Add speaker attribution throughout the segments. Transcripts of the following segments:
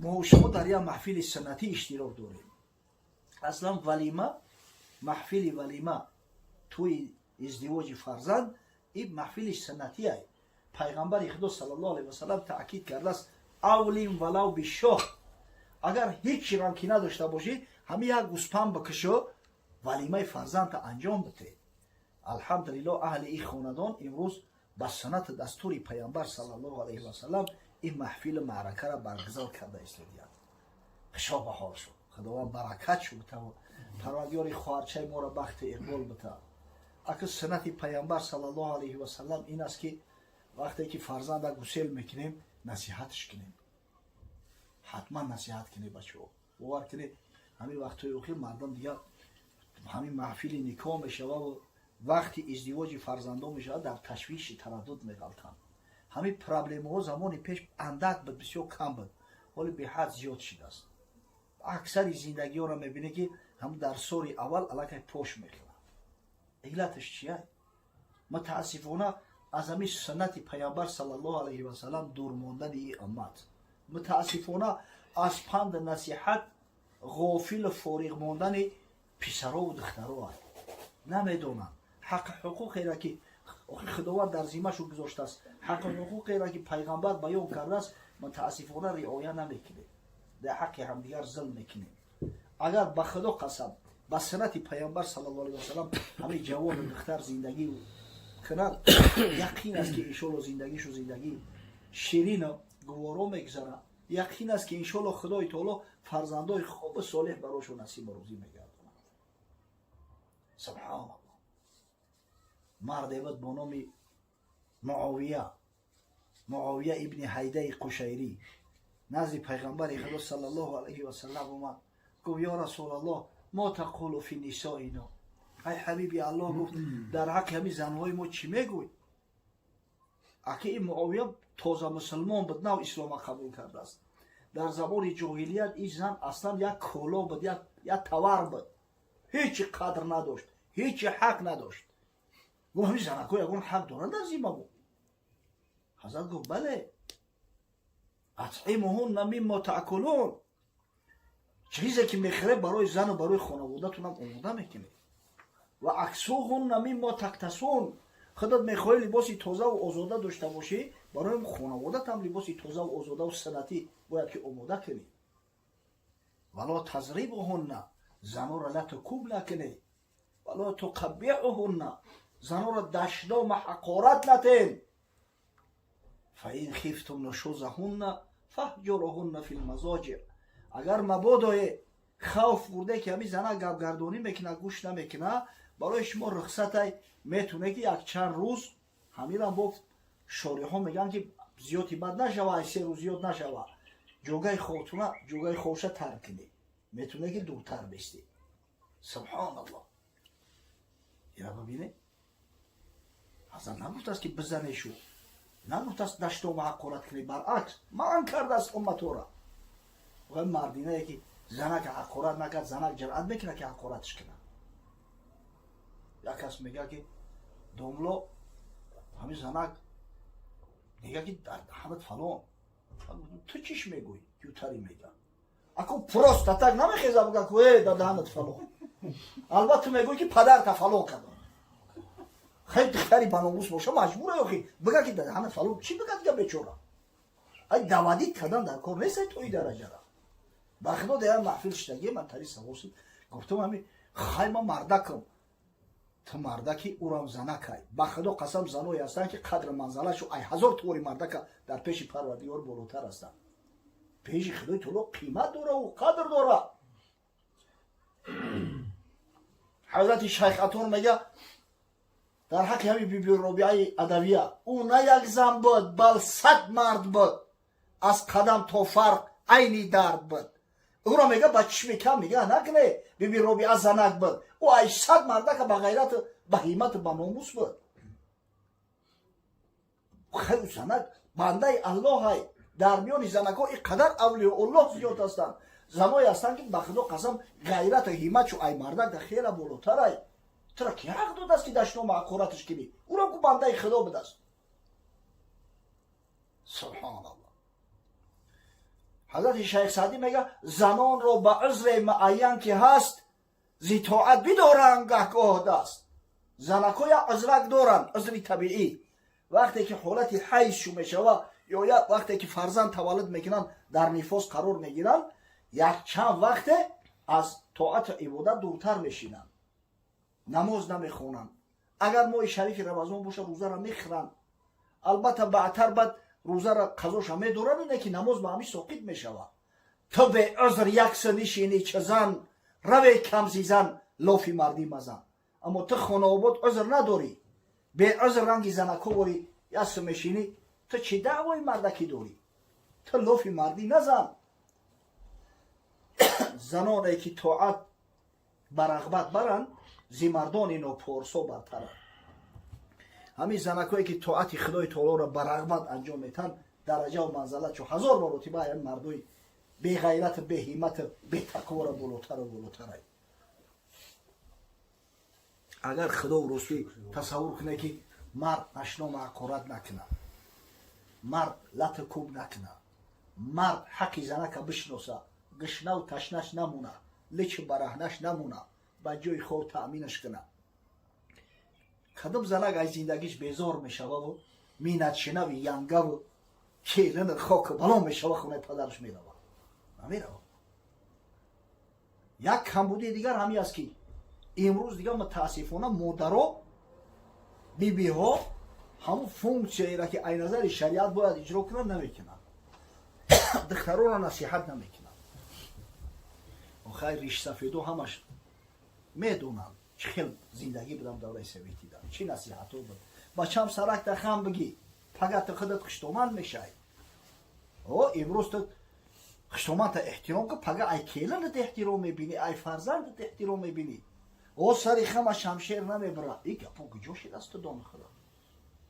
Speaker 1: ما و شما در یک محفل سنتی اشتراک داریم. اصلا ولیمه، محفل ولیمه توی ازدواج فرزند این محفل سنتی است. پیغمبر خدا صلی الله علیه و سلم تاکید کرده است اولین ولو بشاه، اگر هیچ رنگی نداشته باشی همین یک گوسپند بکشو ولیمه فرزند انجام بده. الحمدلله اهل این خاندان امروز با سنت دستور پیامبر صلی الله علیه و سلم این محفل معرکه را برگزار کرده است. خوشا به حال شد، خداوند برکت شد و پروردگار خواهرچه ما را بخت اقبال بده. اگر سنت پیامبر صلی الله علیه و سلم این است که وقتی که فرزند غسل میکنیم نصیحتش کنیم، حتما نصیحت کنیم بچه‌ها. باور کنید همین وقتای اخیر مردم دیگه همین محفل نکاح میشه و وقتی ازدواج فرزندان میشه در تشویش تردد میغلطن. همین پرابلم ها زمانی پیش اندک بود، بسیار کم بود، ولی به حد زیاد شده است. اکثر زندگی ها را میبینه که هم در سال اول علاقه پوش میکنه. علتش چیه؟ متاسفانه از همین سنت پیامبر صلی الله علیه و سلم دور ماندن این امت، متاسفانه از پند نصیحت غافل فارغ ماندن پسرها و دخترها است. نمیدونن حق حقوقی را که خداوند در ذمه شو گذاشته است، حق حقوقی را که پیغمبر بیان کرده است متاسفانه رعایت نمیکنه، در حق همدیگر ظلم میکنه. اگر به خدا قسم با سنت پیامبر صلی الله علیه و سلم همین جوان و دختر زندگی کنند، یقین است که انشالله زندگیشو زندگی شیرین و گوارا میگذره. یقین است که انشالله خدای تعالی فرزندای خوب و صالح براشون نصیب و روزی میگردونه. سبحان الله. مرد بود با نام معاویه ابن حیده قشیری نزد پیغمبر خدا صلی الله علیه و سلم اومد، گفت یا رسول الله ما تقول فی نسائنا، ای حبیبی الله گفت در حق همین زنهای ما چی میگوی؟ اگه این معاویه تازه مسلمان بود، نو اسلام قبول کرده است. در زمان جاهلیت این زن اصلا یک کالا بود، یک تور بود، هیچ قدر نداشت، هیچ حق نداشت. گفت همین زنکو یکون حق دارن در ذمه ما؟ حضرت گفت بله، اطعموهن مما تاکلون، چیزی که میخوره برای زن و برای خانواده‌تون هم آماده میکنه. و اکسوهن مما تکتسون، خودت میخوای لباسی تازه و آزاده داشته باشی، برای خانواده‌ت هم لباسی تازه و آزاده و سنتی باید که آماده کنی. ولا تضربهن، زنها را لتکوب نکنی. ولا تقبحهن، زنها را دشنام و حقارت نتین. فإن خفتم نشوزهن فاهجروهن فی المضاجع، اگر مبادای خوف بوده که همین زنها گپگردانی میکنه گوش نمیکنه، برای شما رخصت میتونه که یک چند روز همین هم با شاری ها میگن که زیادی بد نشوه، 3 روز زیاد نشوه، جوگه خودتونه جوگه خوشه ترک کنی، میتونه که دورتر بستی. سبحان الله. اینا ببینه حضرت نگفت است که بزنشو، نگفت است دشت و حقارت کنی، برعکس من کرده است امت را. و مردینه یکی زنک حقارت نکرد، زنک جرأت میکنه که حقارتش کنه. یک کس میگه که دوملا همین زنک میگه که دهنت فلان، تو چیش میگوی؟ یوتری میگه اکو پروستاتک نمیخیزه بگه که در دهنت فلان. البته میگوی که پدرت فلان کرده، خیلی دختری بناموس باشه مجبوره یخی بگه که در دهنت فلان. چی بگه دیگه بیچاره؟ ای دعوتی کردن در کار نیست توی درجه را. با خدا در محفل شدگی من تری سواسید گفتم همین خیلی مردکم، تو مردکی او را زنک های. با خدا قسم زنوی هستن که قدر منزله شو ای 1000 طوری مردک در پیش پروردگار بالاتر هستن. پیش خدای تعالی قیمت داره و قدر داره. حضرت شیخ اتون میگه در حق همین بی بی ربیعه ادویه، او نه یک زن بود بل 100 مرد بود، از قدم تا فرق عینی درد بود. او را میگه با چشم کم میگه نکنه بی بی ربیعه زنک بود، او 800 مرده که با غیرت بهیمت با ناموس بود. خیلی زنک بنده الله های. در میان زنک ها اینقدر اولیاء الله زیاد هستند، زنایی هستند که به خدا قسم غیرت و همت شو ای مردک در خیلی بالاتر های. ترا کی حق داده است که دشنام حقارتش کنی؟ او را که بنده خدا بده است. سبحان الله. حضرت شیخ سعدی میگه زنان رو به عذر معین که هست زی طاعت بدارن گهگاه دست. زنکا یا عذرک دارن، عذر طبیعی. وقتی که حالت حیض شو میشوه یا وقتی که فرزند تولد میکنن در نفاس قرار میگیرن، یک چند وقت از طاعت عبادت دورتر میشینن، نماز نمیخونن. اگر ماه شریف رمضان باشه روزه را میخورن، البته بعدتر بعد روزه را قضاشا میدورن، اینه که نماز به همی ساقط میشوه. تو به عذر یک سنشینی چه زن روی کم زیزن لافی مردی مزن. اما تو خانه آباد عذر نداری، به عذر رنگی زنکو باری یک سمشینی، تو چه دعوای مردکی داری؟ تو لافی مردی نزن. زنانی که طاعت برغبت برن زی مردان اینو پرسو برترن. همین زنکایی که طاعت خدای تعالی را برغبت انجام میتن درجه و منزلت چو 1000 مرتبه این مردای بی غیرت، بی همت، بی تقوا را بالاتر و بالاتر. اگر خدا و رسول تصور کنه که مرد اشنا معقورت نکنه، مرد لط کوب نکنه، مرد حقی زنک بشناسه، گشنه و تشنش نمونه، لچ برهنش نمونه، با جای خود تأمینش کنه، کدام زنک از زندگیش بیزار میشوه و مینت شنه و ینگه و کیلن خاک بلا میشوه خونه پدرش میروه نمیروه. یک کمبودی دیگر همی است که امروز دیگه متاسفانه مادرها بیبی ها همون فونکسیایی را که این نظر شریعت باید اجرا کنن نمیکنن، دخترها را نصیحت نمیکنن. آخر ریش سفیدو همش میدونن چه خیلی زندگی بدم دوره سویتی دارم، چی نصیحت ها بود. بچم سرک در خم بگی پگت خودت خشتومن میشه. امروز تو خشتومن تا احترام که پگه ای کیلنت احترام میبینی، ای فرزندت احترام میبینی. سری خم شمشیر نمیبره. این گپا کجا شده است دان خدا؟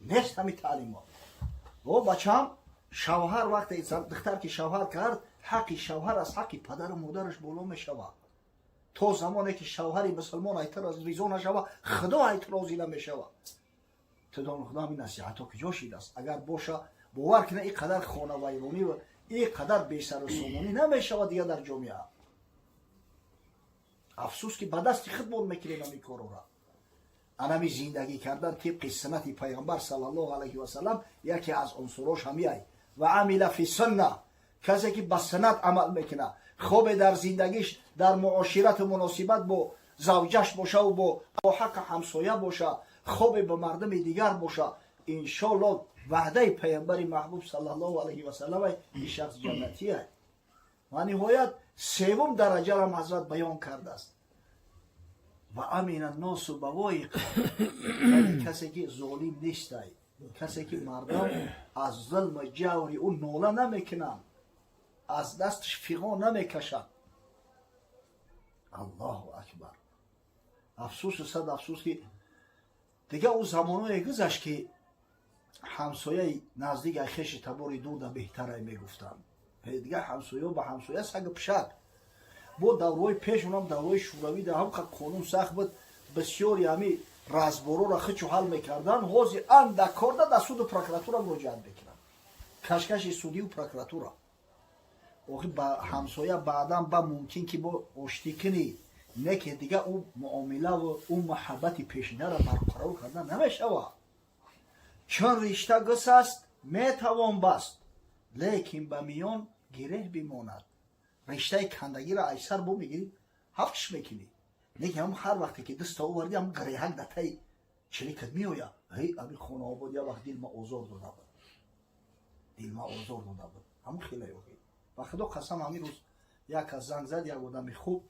Speaker 1: نیست همین تعلیمات. بچم شوهر وقتی دختر که شوهر کرد، حقی شوهر از حقی پدر و مادرش بالا میشوه. تا زمانی که شوهری مسلمان اعتراض ریزو نشوه، خدا اعتراضی نمیشوه. تو دان خدا همین نصیحت ها کجا شده است؟ اگر باشه باور کنه اینقدر خانه ویرانی و اینقدر بی سر و سامانی نمیشوه دیگه در جامعه. افسوس که به دست خود میکنیم همین کارو را. انمی زندگی کردن طبق سنت پیغمبر صلی الله علیه و سلم یکی از عنصراش همیه و عمل فی سنه. کسی که به سنت عمل میکنه، خوب در زندگیش در معاشرت مناسبت با زوجش باشه و با حق همسایه باشه، خوب به مردم دیگر باشه، انشالله وعده پیغمبر محبوب صلی الله علیه و سلم این شخص جنتیه. و نهایت سوم درجه را حضرت بیان کرده است و امین الناس بوایق، یعنی کسی که ظالم نیست، کسی که مردم از ظلم و جوری اون ناله نمیکنن، از دستش فیغا نمیکشن. الله اکبر. افسوس صد افسوس که دیگه او زمانه گذشت که همسایه نزدیک خیش تباری دور بهتره میگفتن. دیگه همسایه با همسایه سگ پشک. با دورهای پیش اونم دورهای شوروی در هم قانون سخت بود، بسیاری همی رزبارو را خچو حل میکردن، حوزی اندک کرده در سود پروکراتورا مراجعت بکنن، کشکش سودی و پروکراتورا. آخی با همسایه بعدا با ممکن که با آشتی کنی، نه که دیگه او معامله و او محبت پیشینه را برقرار کردن نمیشوه. چون رشته گس است میتوان بست، لیکن به میان گره بماند. رشته کندگی را ای سر بو میگیری حفظ میکنی، نه که هم هر وقتی که دست آوردی هم گریهک دتای چلیکت میویا. ابی خونه آباد یا وقت دل ما آزار داده بود، دل ما آزار داده بود، همون خیلی اوکی. و خدا قسم همین روز یک از زنگ زد، یک آدم خوب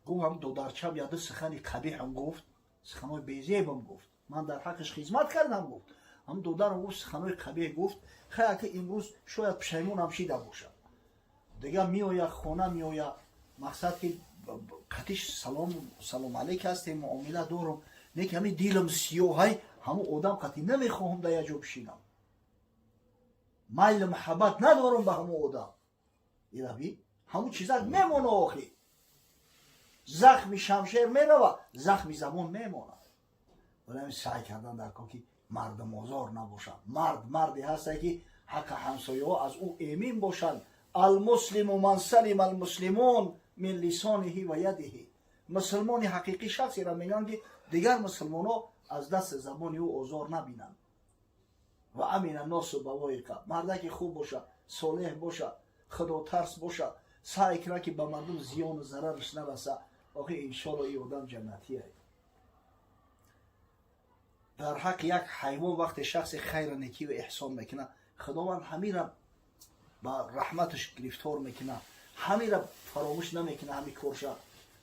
Speaker 1: گفت هم دو درچه بیاده سخنی قبیح هم گفت، سخنای بیزیب هم گفت، من در حقش خدمت کردم گفت، هم دو در هم گفت سخنای قبیح گفت. خیلی که امروز شاید پشیمون هم شیده باشه دیگه، میویا خونه میویا، مقصد که قطعش سلام علیک هستیم معامله دارم، نه که همین دیلم سیاهی همون آدم قطعی نمیخواهم در یه جا بشینم، میل محبت ندارم به همون آدم. ایرابی همون چیزا میمونه آخی، زخمی شمشیر میروه، زخمی زمان میمونه. ولی سعی کردن در کار که مردم آزار نباشن. مرد مردی هسته که حق همسایه ها از او ایمین باشن المسلم من سلم المسلمون من لسانه و یده. مسلمان حقیقی شخصی را میگن که دیگر مسلمان ها از دست زبانی او آزار نبینند. و امین الناس بوایق، مردک خوب باشه، صالح باشه، خدا ترس باشه، سعی کنه که به مردم زیان و ضررش نرسه، آخه انشالله این آدم جنتی است. در حق یک حیوان وقت شخص خیر نیکی و احسان میکنه، خداوند همین را با رحمتش گرفتار میکنه، همین را فراموش نمیکنه، همین کارش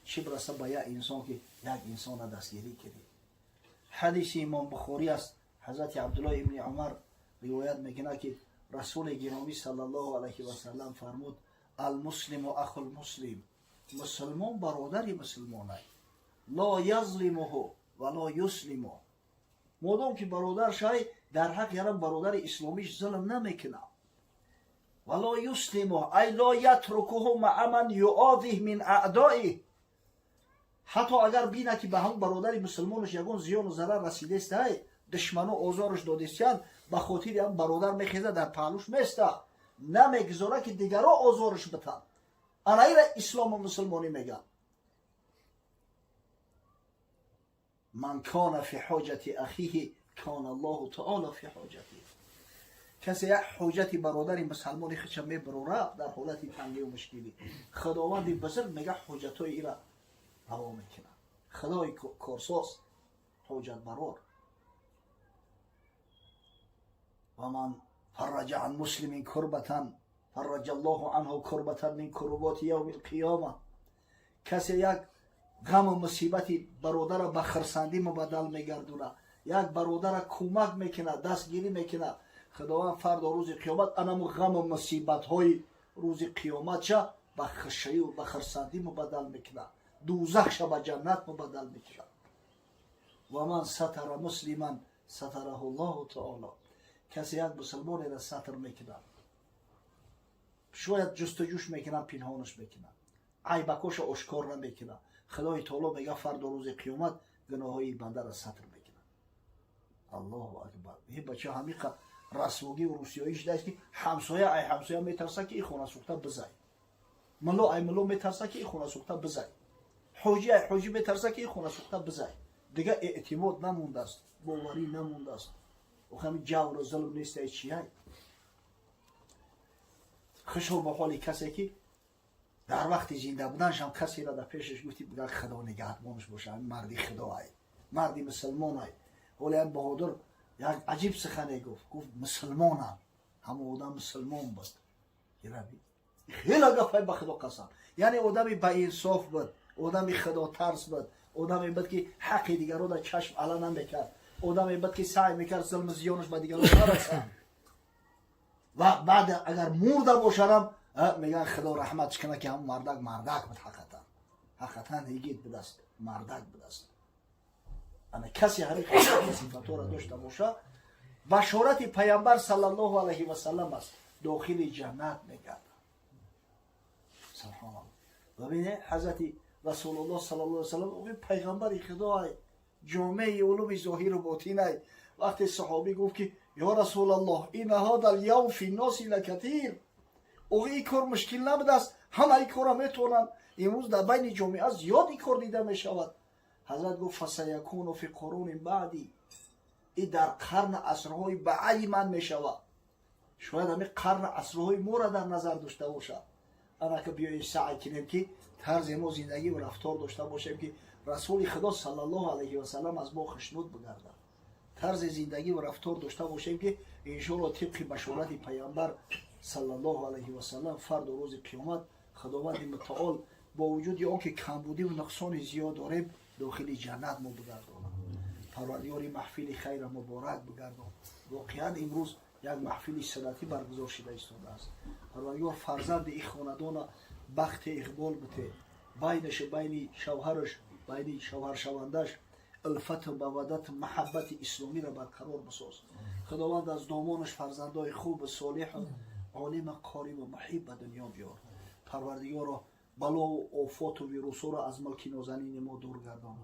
Speaker 1: چه برسه به یک انسان که یک انسان دستگیری کرده. حدیث امام بخاری است، حضرت عبدالله ابن عمر روایت میکنه که رسول گرامی صلی الله علیه و سلم فرمود المسلم و اخو المسلم، مسلمان برادر مسلمان است، لا یظلمه ولا یسلمه. مادام که برادر شای در حق یارم برادر اسلامیش ظلم نمیکنه. ولا یسلمه ای لا یترکه مع من یعاذه من اعدائه، حتی اگر بینه که به هم برادر مسلمانش یگان زیان و ضرر رسیده است، دشمنو آزارش داده است، به خاطر هم برادر میخیزه در پهلوش میسته، نمیگذاره که دیگرها آزارش بتن. انا ایره اسلام و مسلمانی میگن. من کان فی حاجت اخیه کان الله تعالی فی حاجته. کسی یک حاجت برادر مسلمانی خودش میبره در حالت تنگی و مشکلی، خداوند بزرگ میگه حاجتای ایره روا میکنه. خدای کارساز، حاجت برار. و من فرج عن مسلم کربتا فرج الله عنه کربتا من کربات یوم القیامه. کسی یک غم و مصیبتی برادر را به خرسندی مبدل میگردونه، یک برادر را کمک میکنه، دستگیری میکنه، خداوند فردا روز قیامت انم غم و مصیبت های روز قیامت چه به خشی و به خرسندی مبدل میکنه، دوزخش به جنت مبدل میکنه. و من ستر مسلما ستره الله تعالی. کسی یک مسلمان را ستر میکنه، شاید جستجوش میکنه، پنهانش میکنه، عیبکاش آشکار نمیکنه، خدای تعالی میگه فردا روز قیامت گناههای بنده را ستر میکنه. الله اکبر. این بچه همین رسوگی و روسیاییش داشت که همسایه ای همسایه میترسه که این خونه سوخته بزای، ملا ای ملا میترسه که این خونه سوخته بزای، حاجی ای حاجی میترسه که این خونه سوخته بزای. دیگه اعتماد نمونده است، باوری نمونده است. و همین جور و ظلم نیست. ای چی ای خشوع به حال کسی که در وقت زنده بودنش هم کسی را در پیشش گفتی بگه خدا نگهبانش باشه، مردی خدا ای، مردی مسلمان ای. ولی هم بهادر یک عجیب سخنی گفت مسلمانم، همه آدم مسلمان بود. خیلی گفت به خدا قسم، یعنی آدمی با انصاف بود، آدمی خدا ترس بود، آدمی بود که حق دیگران را چشم علا نمیکرد، آدمی بود که سعی میکرد ظلم زیانش به دیگران نرسه. و بعد اگر مرده باشم میگن خدا رحمتش کنه که هم مردک بود. حقیقتا هیگید بدست مردک بدست. اما کسی هر صفاتو را داشته باشه، بشارت پیامبر صلی الله علیه و سلم است، داخل جنت میگرده. سبحان الله. ببینید حضرت رسول الله صلی الله علیه و سلم پیغمبر خدا، جامعه علوم ظاهر و باطن، وقتی صحابی گفت که یا رسول الله این هذا اليوم فی الناس لکثیر، این کار مشکل نبوده است، همه این کار میتونن، امروز در بین جامعه زیاد این کار دیده میشود. حضرت گفت فسیکون فی قرون بعدی، این در قرن عصرهای بعدی من میشود. شاید همین قرن عصرهای ما را در نظر داشته باشد. اما که بیاییم سعی کنیم که طرز ما زندگی و رفتار داشته باشیم که رسول خدا صلی الله علیه و سلم از ما خوشنود بگردد، طرز زندگی و رفتار داشته باشیم که انشاءالله طبق بشارت پیامبر صلی الله علیه و سلم فردا روز قیامت خداوند متعال با وجود آنکه کمبودی و نقصان زیاد داریم داخل جنت ما بگرداند. پروردگار محفل خیر مبارک بگردان. واقعا امروز یک محفل سنتی برگزار شده ایستاده است. پروردگار فرزند این خاندان بخت اقبال بده، بینش بین شوهرش، بین شوهر شوندش الفت و مودت محبت اسلامی را برقرار بساز. خداوند از دامانش فرزندای خوب صالح عالم قاری و محب به دنیا بیار. پروردگار بلا و آفات و ویروسا را از ملک نازنین ما دور گردان.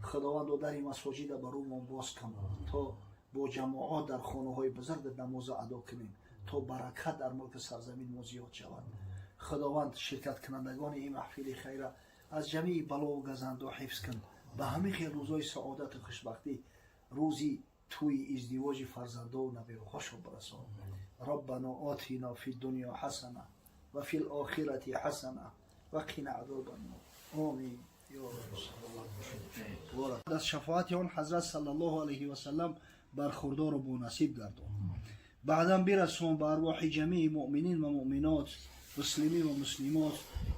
Speaker 1: خداوند در این مساجد برامون باز کن تا با جماعات در خانه های بزرگ نماز ادا کنیم، تا برکت در ملک سرزمین ما زیاد شود. خداوند شرکت کنندگان این محفل خیر از جمیع بلا و گزند و حفظ کن. به همه خیر روزای سعادت و خوشبختی، روزی توی ازدواج فرزنده و نبی و خوش برسان. ربنا آتینا فی الدنیا حسنه و فی الاخرة حسنه و قنا عذاب النار. آمین یا رب. از شفاعت آن حضرت صلی الله علیه و سلم برخوردار و بونصیب گردان. بعدا برسون به ارواح جمیع مؤمنین و مؤمنات، مسلمین و مسلمات،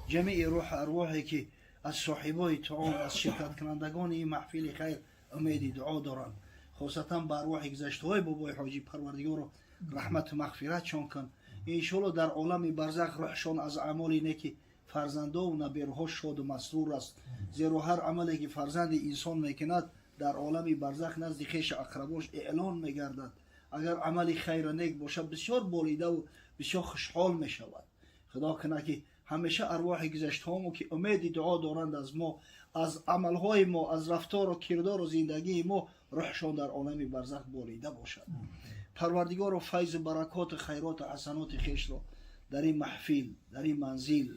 Speaker 1: جمیع روح ارواحی که از صاحبای طعام، از شرکت کنندگان این محفل خیر امید دعا دارند. خاصتا به ارواح گذشته های بابای حاجی پروردگار رو رحمت و مغفرت شان کن. انشالله در عالم برزخ روحشان از اعمال نیکی فرزنده و نبیرها شاد و مسرور است. زیرا هر عملی که فرزند انسان میکند در عالم برزخ نزد خویش اقرباش اعلان میگردد. اگر عملی خیر و نیک باشد بسیار بالیده و بسیار خوشحال می شود. خدا کنه که همیشه ارواح گذشته هامو که امید دعا دارند از ما، از عملهای ما، از رفتار و کردار و زندگی ما، روحشان در عالم برزخ بالیده باشد. پروردگار و فیض برکات و خیرات و حسنات خویش را در این محفل، در این منزل،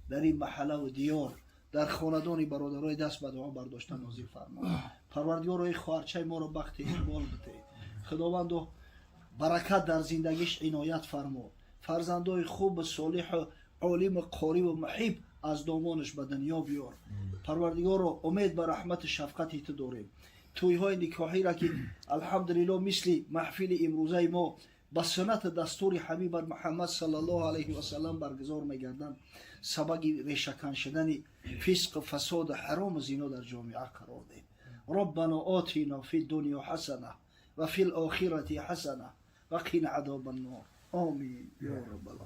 Speaker 1: در این محله و دیار، در خاندان برادرای دست به دعا برداشتن نازل فرما. پروردگار و خواهرچه ما را بخت اقبال بده. خداوند برکت در زندگیش عنایت فرما. فرزندای خوب صالح و عالم قاری و محب از دامانش به دنیا بیار. پروردگار رو امید به رحمت شفقتی تو داریم. توی های نکاحی را که الحمدلله مثل محفل امروزه ما به سنت دستور حبیب محمد صلی الله علیه و سلم برگزار میگردند، سبب ریشه‌کن شدن فسق و فساد و حرام و زنا در جامعه قرار ده. ربنا آتینا فی الدنیا حسنه و فی الاخرة حسنه و قنا عذاب النار. آمین یا رب العالمین.